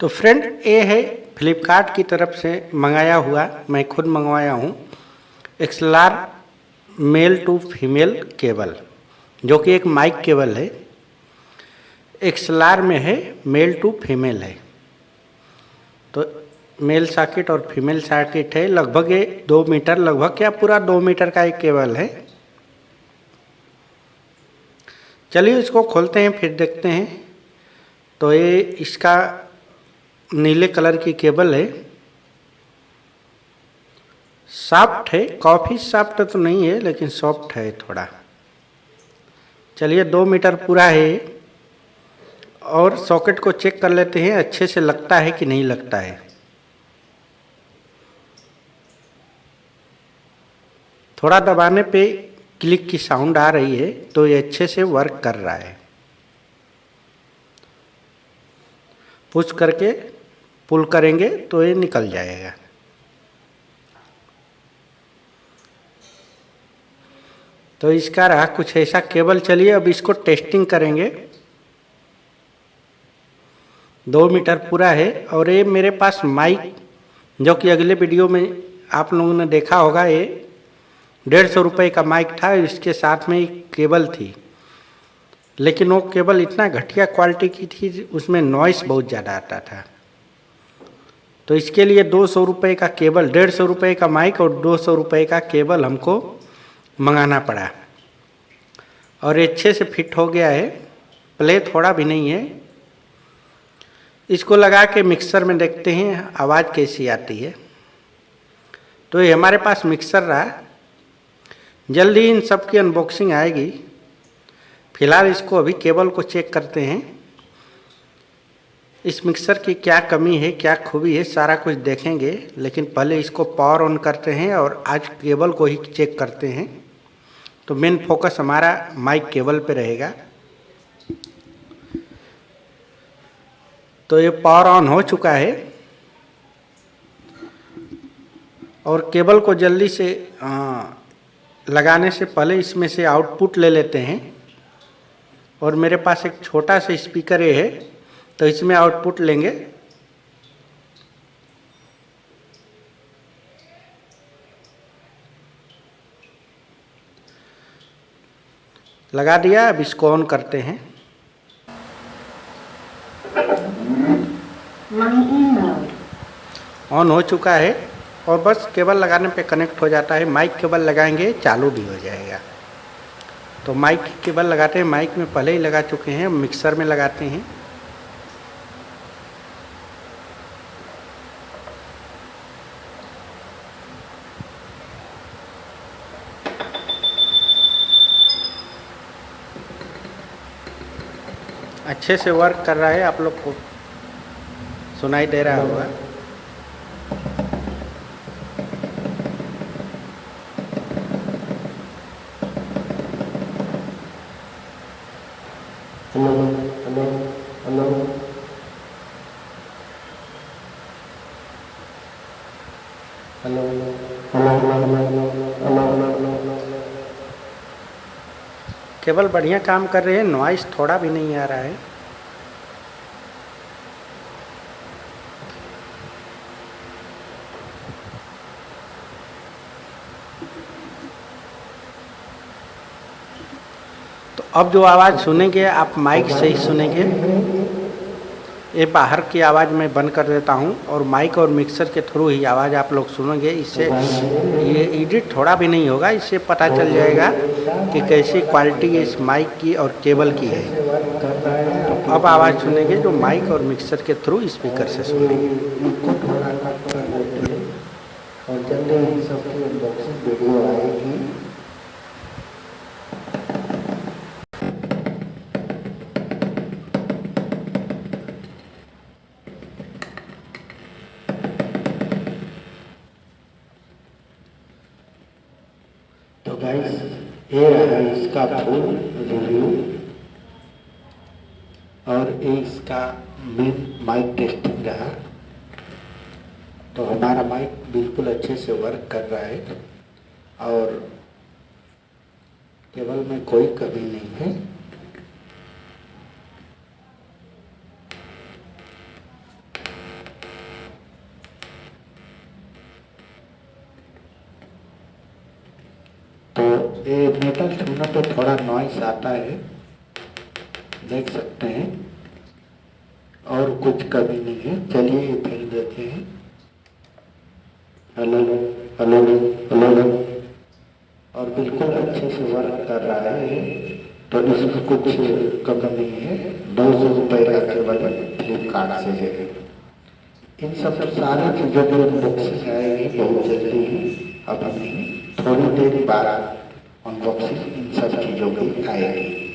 तो फ्रेंड ये है फ्लिपकार्ट की तरफ से मंगाया हुआ, मैं खुद मंगवाया हूँ, XLR male to female cable, जो कि एक माइक केबल है। एक्सएलआर में है, मेल टू फीमेल है। तो मेल सॉकेट और फीमेल सॉकेट है। लगभग ये 2 मीटर, लगभग क्या पूरा 2 मीटर का एक केबल है। चलिए इसको खोलते हैं फिर देखते हैं। तो ये इसका नीले कलर की केबल है, सॉफ्ट है, काफ़ी सॉफ्ट तो नहीं है लेकिन सॉफ्ट है थोड़ा। चलिए 2 मीटर पूरा है और सॉकेट को चेक कर लेते हैं अच्छे से लगता है कि नहीं लगता है। थोड़ा दबाने पे क्लिक की साउंड आ रही है, तो ये अच्छे से वर्क कर रहा है। पुश करके पुल करेंगे तो ये निकल जाएगा। तो इसका रहा कुछ ऐसा केबल। चलिए अब इसको टेस्टिंग करेंगे। 2 मीटर पूरा है और ये मेरे पास माइक, जो कि अगले वीडियो में आप लोगों ने देखा होगा, ये 150 रुपये का माइक था। इसके साथ में एक केबल थी, लेकिन वो केबल इतना घटिया क्वालिटी की थी, उसमें नॉइस बहुत ज़्यादा आता था। तो इसके लिए 200 रुपये का केबल, 150 रुपये का माइक और 200 रुपये का केबल हमको मंगाना पड़ा। और अच्छे से फिट हो गया है, प्ले थोड़ा भी नहीं है। इसको लगा के मिक्सर में देखते हैं आवाज़ कैसी आती है। तो ये हमारे पास मिक्सर रहा, जल्दी इन सब की अनबॉक्सिंग आएगी। फिलहाल इसको अभी केबल को चेक करते हैं, इस मिक्सर की क्या कमी है क्या खूबी है, सारा कुछ देखेंगे। लेकिन पहले इसको पावर ऑन करते हैं और आज केबल को ही चेक करते हैं। तो मेन फोकस हमारा माइक केबल पे रहेगा। तो ये पावर ऑन हो चुका है और केबल को जल्दी से लगाने से पहले इसमें से आउटपुट ले लेते हैं। और मेरे पास एक छोटा सा स्पीकर है, तो इसमें आउटपुट लेंगे। लगा दिया, अब इसको ऑन करते हैं। ऑन हो चुका है और बस केबल लगाने पे कनेक्ट हो जाता है। माइक केबल लगाएंगे चालू भी हो जाएगा। तो माइक केबल लगाते हैं, माइक में पहले ही लगा चुके हैं, मिक्सर में लगाते हैं। अच्छे से वर्क कर रहा है, आप लोग को सुनाई दे रहा होगा। केबल बढ़िया काम कर रहे हैं, नॉइस थोड़ा भी नहीं आ रहा है। तो अब जो आवाज़ सुनेंगे आप माइक से ही सुनेंगे। ये बाहर की आवाज़ मैं बंद कर देता हूँ और माइक और मिक्सर के थ्रू ही आवाज़ आप लोग सुनेंगे। इससे ये एडिट थोड़ा भी नहीं होगा, इससे पता चल जाएगा कि कैसी क्वालिटी इस माइक की और केबल की है। तो अब आवाज़ सुनेंगे जो माइक और मिक्सर के थ्रू स्पीकर से सुनेंगे। और जल्दी ही सबकी अनबॉक्सिंग वीडियो आएगी। तो गाइस, ये रहा इसका फुल रिव्यू और ये इसका मेन माइक टेस्टिंग रहा। तो हमारा माइक बिल्कुल अच्छे से वर्क कर रहा है और केबल में कोई कमी नहीं है। ये मेटल छूने पे थोड़ा नॉइस आता है, देख सकते हैं, और कुछ कमी नहीं है। चलिए ये फेंक देते हैं। हेलो हेलो हेलो, और बिल्कुल अच्छे से वर्क कर रहा है। तो इसमें कुछ कमी नहीं है। 200 रुपये का केवल फ्लिपकार्ट से है। इन सब सारी चीज़ों की अनबॉक्सिंग आएगी बहुत जल्दी ही। अब हमें थोड़ी देर बाद अनबॉक्सिंग इन सब चीज़ों की आएगी।